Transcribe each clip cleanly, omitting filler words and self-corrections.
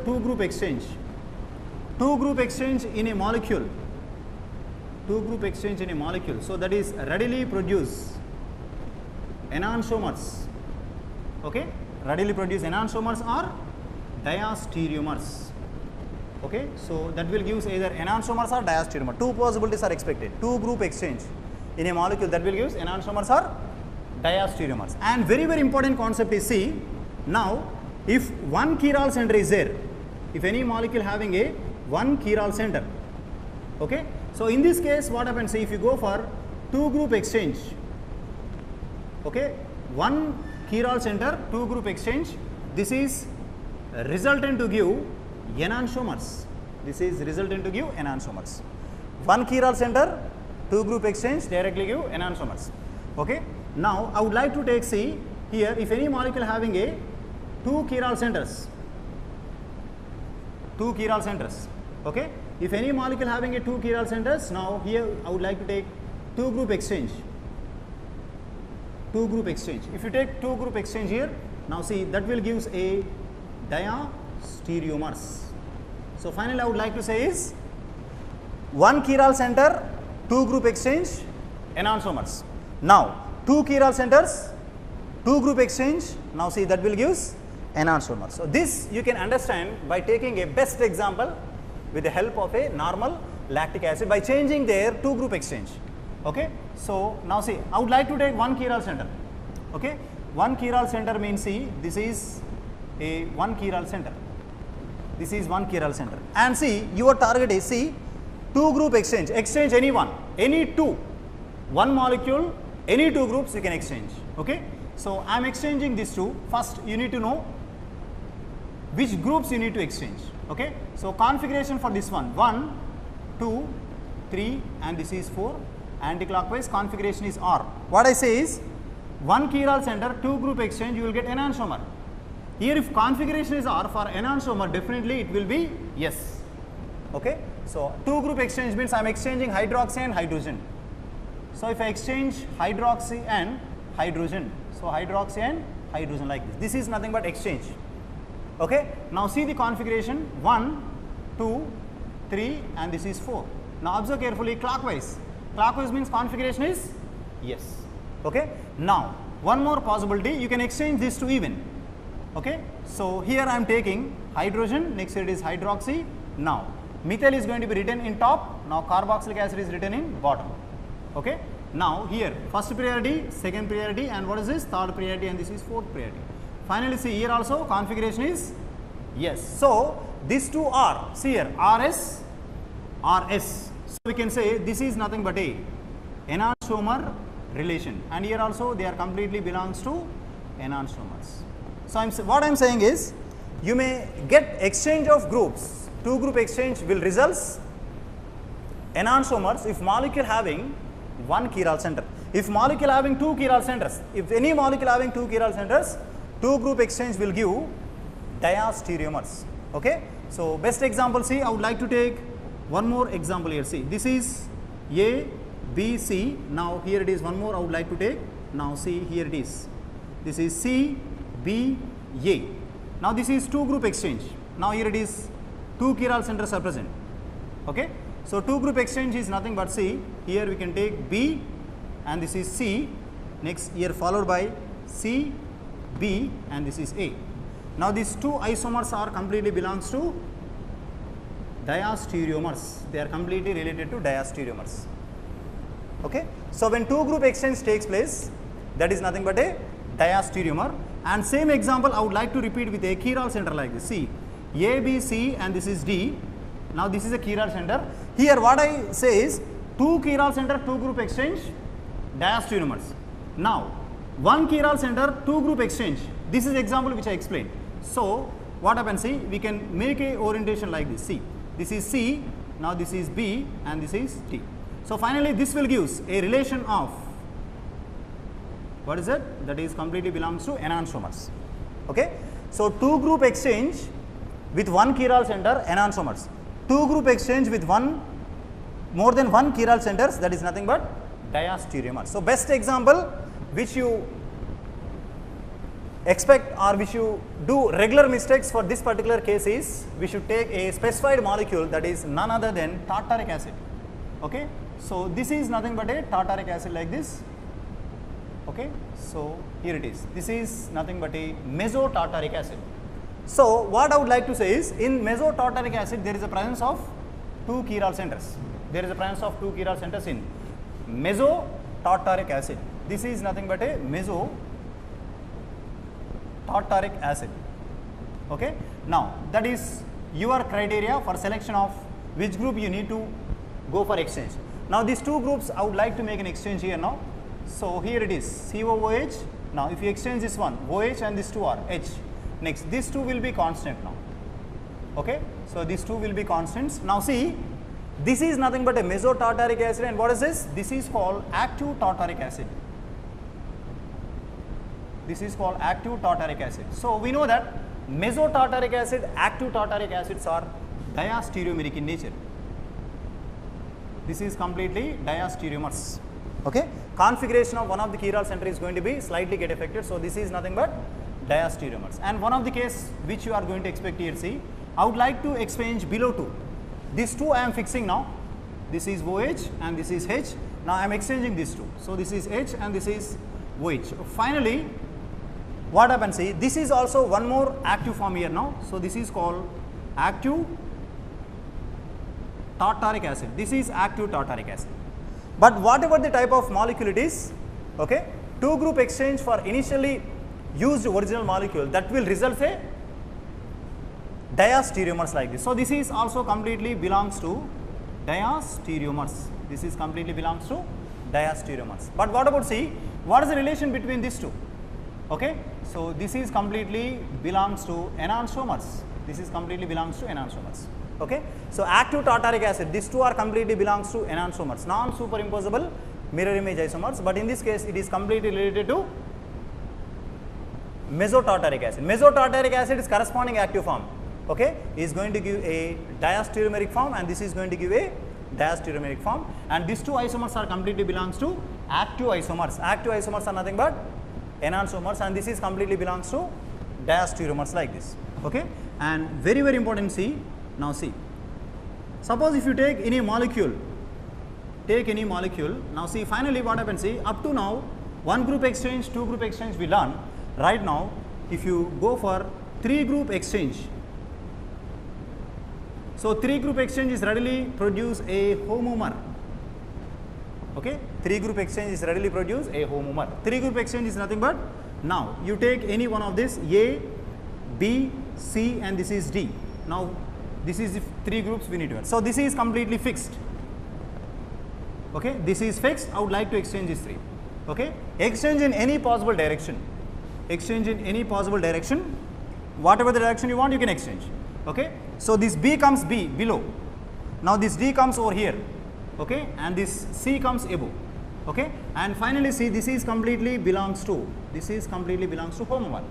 two group exchange. Two group exchange in a molecule. Two group exchange in a molecule. So that is readily produce enantiomers. Okay, readily produce enantiomers or diastereomers. Okay, so that will give either enantiomers or diastereomer. Two possibilities are expected. Two group exchange in a molecule, that will give enantiomers or diastereomers. And very important concept is, see, now if one chiral center is there, if any molecule having a one chiral center, okay, so in this case what happens, see, if you go for two group exchange, okay, one chiral center, two group exchange, this is resultant to give enantiomers. This is resultant to give enantiomers. One chiral center, two group exchange, directly give enantiomers. Okay. Now I would like to take, see here, if any molecule having a two chiral centers, okay, if any molecule having a two chiral centers, now here I would like to take two group exchange. Two group exchange. If you take two group exchange here, now see, that will gives a diastereomers. So finally I would like to say is one chiral center, two group exchange, enantiomers. Now two chiral centers, two group exchange, now see, that will gives enantiomers. So this you can understand by taking a best example with the help of a normal lactic acid by changing their two group exchange. Okay. So now see, I would like to take one chiral center. Okay. One chiral center means, see, this is a one chiral center. This is one chiral center. And see, your target is, see, two group exchange. Exchange any one, any two, one molecule, any two groups you can exchange. Okay. So I am exchanging these two. First you need to know which groups you need to exchange. Okay. So configuration for this one, 1, 2, 3 and this is 4. Anticlockwise configuration is R. What I say is one chiral center, two group exchange, you will get enantiomer. Here if configuration is R for enantiomer, definitely it will be yes. Okay. So two group exchange means I am exchanging hydroxy and hydrogen. So if I exchange hydroxy and hydrogen, so hydroxy and hydrogen like this, this is nothing but exchange. Okay. Now see the configuration, 1, 2, 3 and this is 4. Now observe carefully clockwise. Clockwise means configuration is yes. Okay. Now one more possibility, you can exchange these two even. Okay. So here I am taking hydrogen, next it is hydroxy. Now methyl is going to be written in top, now carboxylic acid is written in bottom. Okay. Now here first priority, second priority and what is this, third priority and this is fourth priority. Finally see here also configuration is yes. So these two are, see here, RS, RS. So we can say this is nothing but a enantiomer relation and here also they are completely belongs to enantiomers. So what I am saying is you may get exchange of groups, two group exchange will results enantiomers if molecule having one chiral center. If molecule having two chiral centers, if any molecule having two chiral centers, two group exchange will give diastereomers. Okay. So best example, see, I would like to take one more example here. See, this is A, B, C. Now here it is one more I would like to take. Now see, here it is. This is C, B, A. Now this is two group exchange. Now here it is two chiral centers are present. Okay. So two group exchange is nothing but, see, here we can take B and this is C, next here followed by C, B and this is A. Now these two isomers are completely belongs to diastereomers. They are completely related to diastereomers. Okay. So when two group exchange takes place, that is nothing but a diastereomer. And same example I would like to repeat with a chiral center like this. See, A, B, C and this is D. Now this is a chiral center. Here what I say is two chiral center, two group exchange, diastereomers. Now one chiral center, two group exchange. This is example which I explained. So what happens, see, we can make a orientation like this. See, this is C, now this is B and this is T. So finally this will gives a relation of, what is that? That is completely belongs to enantiomers. Okay. So two group exchange with one chiral center, enantiomers. Two group exchange with more than one chiral centers, that is nothing but diastereomers. So best example which you expect or we should do regular mistakes for this particular case is we should take a specified molecule that is none other than tartaric acid. Okay. So, this is nothing but a tartaric acid like this. Okay. So, here it is. This is nothing but a mesotartaric acid. So, what I would like to say is in mesotartaric acid there is a presence of 2 chiral centers. There is a presence of 2 chiral centers in mesotartaric acid. This is nothing but a mesotartaric acid. Okay. Now, that is your criteria for selection of which group you need to go for exchange. Now, these 2 groups I would like to make an exchange here now. So, here it is COOH. Now, if you exchange this one OH and this 2 are H. Next, these 2 will be constant now. Okay. So, these 2 will be constants. Now, see, this is nothing but a mesotartaric acid, and what is this? This is called active tartaric acid. This is called active tartaric acid. So, we know that mesotartaric acid, active tartaric acids are diastereomeric in nature. This is completely diastereomers. Okay. Configuration of one of the chiral center is going to be slightly get affected. So, this is nothing but diastereomers. And one of the case which you are going to expect here, see, I would like to exchange below 2. These 2 I am fixing now. This is OH and this is H. Now, I am exchanging these 2. So, this is H and this is OH. Finally, what happens, see, this is also one more active form here now. So, this is called active tartaric acid. This is active tartaric acid. But whatever the type of molecule it is, okay, 2 group exchange for initially used original molecule, that will result a diastereomers like this. So, this is also completely belongs to diastereomers. This is completely belongs to diastereomers. But what about, see, what is the relation between these 2? Okay. So, this is completely belongs to enantiomers. This is completely belongs to enantiomers. Okay. So, active tartaric acid, these 2 are completely belongs to enantiomers, non-superimposable mirror image isomers, but in this case it is completely related to mesotartaric acid. Mesotartaric acid is corresponding active form, okay, is going to give a diastereomeric form, and this is going to give a diastereomeric form, and these 2 isomers are completely belongs to active isomers. Active isomers are nothing but enantiomers, and this is completely belongs to diastereomers like this. Okay. And very, very important, see, now see, suppose if you take any molecule, now see, finally what happens, see, up to now 1 group exchange, 2 group exchange we learn. Right now, if you go for 3 group exchange, so 3 group exchange is readily produce a homomer. Okay, 3 group exchange is readily produce a homomer. 3 group exchange is nothing but, now you take any one of this A, B, C, and this is D. Now, this is the 3 groups we need to have. So, this is completely fixed. Okay, this is fixed. I would like to exchange these 3. Okay, exchange in any possible direction. Exchange in any possible direction. Whatever the direction you want, you can exchange. Okay, so this B comes below. Now, this D comes over here. Okay, and this C comes above. Okay, and finally, see, this is completely belongs to homomer.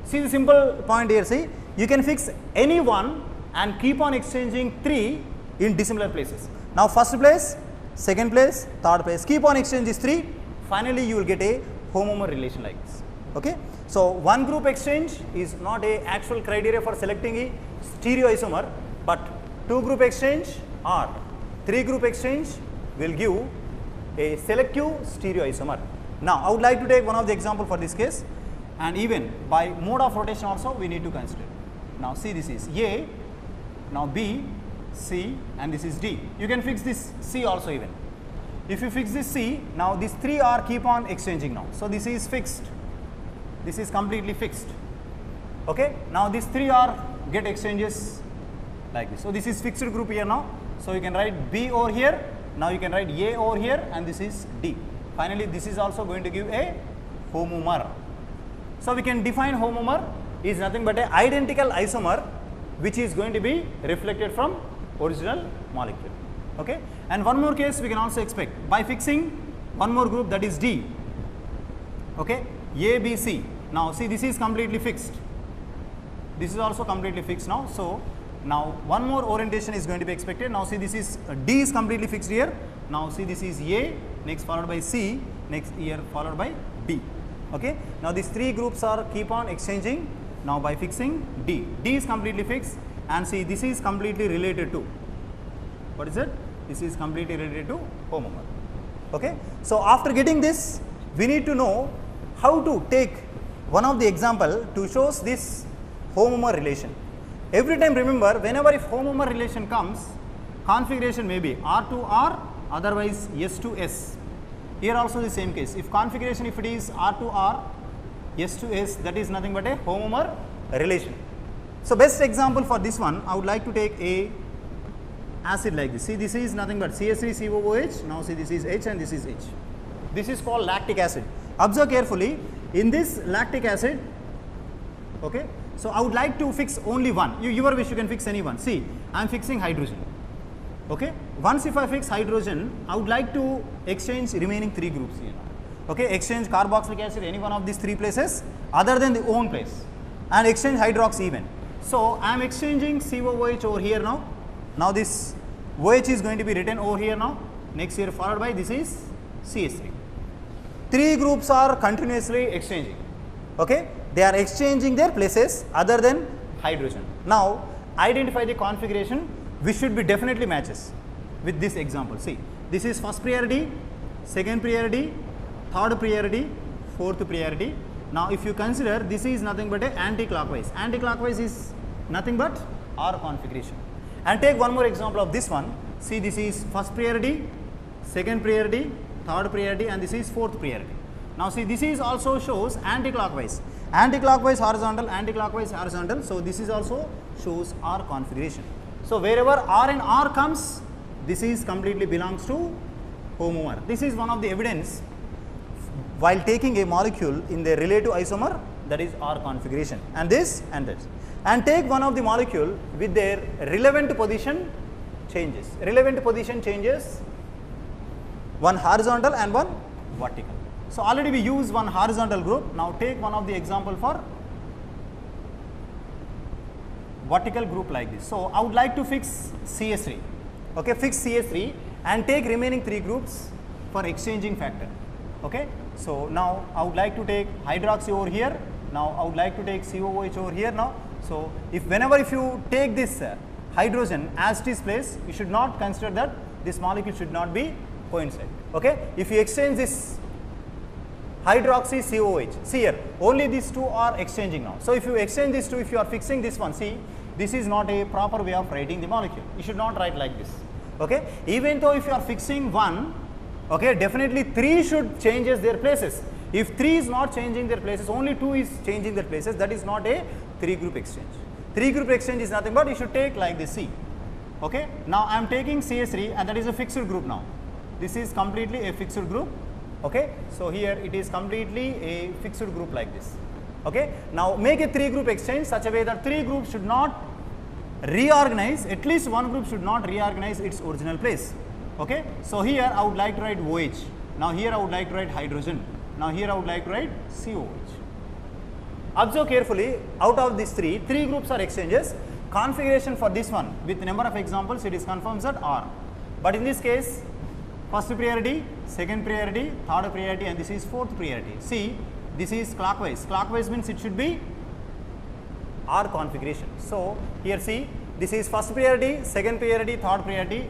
See the simple point here. See, you can fix any one and keep on exchanging 3 in dissimilar places. Now, first place, second place, third place, keep on exchange these 3. Finally, you will get a homomer relation like this. Okay. So, 1 group exchange is not a actual criteria for selecting a stereoisomer, but 2 group exchange or 3 group exchange will give a selective stereoisomer. Now, I would like to take one of the example for this case, and even by mode of rotation also we need to consider. Now, see, this is A, now B, C, and this is D. You can fix this C also even. If you fix this C, now these 3 are keep on exchanging now. So, this is fixed. This is completely fixed. Okay. Now, these 3 are get exchanges like this. So, this is fixed group here now. So, you can write B over here. Now, you can write A over here, and this is D. Finally, this is also going to give a homomer. So, we can define homomer is nothing but a identical isomer which is going to be reflected from original molecule. Okay. And one more case we can also expect by fixing one more group, that is D. Okay. A, B, C. Now, see, this is completely fixed. This is also completely fixed now. So, now one more orientation is going to be expected. Now, see, this is D is completely fixed here. Now, see, this is A, next followed by C, next here followed by D. Okay. Now these 3 groups are keep on exchanging. Now by fixing D, D is completely fixed, and see this is completely related to, what is it? This is completely related to homomer. Okay. So after getting this, we need to know how to take one of the example to shows this homomer relation. Every time remember, whenever if homomer relation comes, configuration may be R to R, otherwise S to S. Here also the same case. If configuration, if it is R to R, S to S, that is nothing but a homomer relation. So best example for this one, I would like to take a acid like this. See, this is nothing but CH3COOH. Now see, this is H and this is H. This is called lactic acid. Observe carefully. In this lactic acid, okay. So I would like to fix only one. Your wish, you can fix any one. See, I am fixing hydrogen. Okay. Once if I fix hydrogen, I would like to exchange remaining 3 groups here. Okay. Exchange carboxylic acid any one of these 3 places other than the own place, and exchange hydrox even. So I am exchanging COOH over here now. Now this OH is going to be written over here now. Next here followed by this is CH3. 3 groups are continuously exchanging. Okay. They are exchanging their places other than hydrogen. Now identify the configuration which should be definitely matches with this example. See, this is first priority, second priority, third priority, fourth priority. Now if you consider, this is nothing but a anti-clockwise. Anti-clockwise is nothing but R configuration. And take one more example of this one. See, this is first priority, second priority, third priority, and this is fourth priority. Now see, this is also shows anti-clockwise. Anti-clockwise horizontal, anti-clockwise horizontal. So this is also shows R configuration. So wherever R and R comes, this is completely belongs to homomer. This is one of the evidence while taking a molecule in the relative isomer, that is R configuration, and this and this. And take one of the molecule with their relevant position changes. Relevant position changes, one horizontal and one vertical. So already we use one horizontal group. Now take one of the example for vertical group like this. So I would like to fix CS3. Okay, fix CS3 and take remaining 3 groups for exchanging factor. Okay. So now I would like to take hydroxy over here. Now I would like to take COOH over here now. So if whenever if you take this hydrogen as it is place, you should not consider that this molecule should not be coincide. Okay. If you exchange this hydroxy COOH, see here only these 2 are exchanging now. So if you exchange these 2, if you are fixing this one, see, this is not a proper way of writing the molecule. You should not write like this. Okay. Even though if you are fixing one, okay, definitely 3 should changes their places. If 3 is not changing their places, only 2 is changing their places, that is not a 3 group exchange. 3 group exchange is nothing but you should take like this C. Okay. Now I am taking CS3 and that is a fixed group now. This is completely a fixed group. Okay. So here it is completely a fixed group like this. Okay. Now make a 3 group exchange such a way that 3 groups should not reorganize, at least one group should not reorganize its original place. Okay. So here I would like to write OH. Now here I would like to write hydrogen. Now here I would like to write COH. Observe carefully, out of these 3 groups are exchanges. Configuration for this one with number of examples, it is confirms that R. But in this case, first priority, second priority, third priority, and this is fourth priority. See, this is clockwise. Clockwise means it should be R configuration. So here see, this is first priority, second priority, third priority,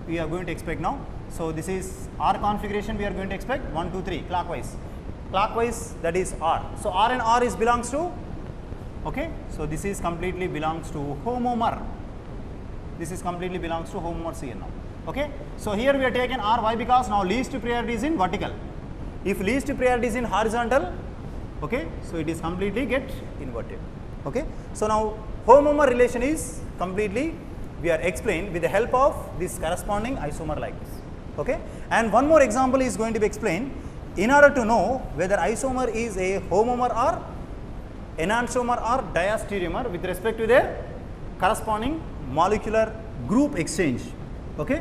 we are going to expect now. So this is R configuration, we are going to expect 1, 2, 3 clockwise. Clockwise, that is R. So R and R is belongs to, okay. So this is completely belongs to homomer. This is completely belongs to homomer here now. Okay. So here we are taken R. Why? Because now least priority is in vertical. If least priority is in horizontal, okay, so it is completely get inverted. Okay. So now homomer relation is completely we are explained with the help of this corresponding isomer like this. Okay. And one more example is going to be explained in order to know whether isomer is a homomer or enantiomer or diastereomer with respect to their corresponding molecular group exchange. Okay.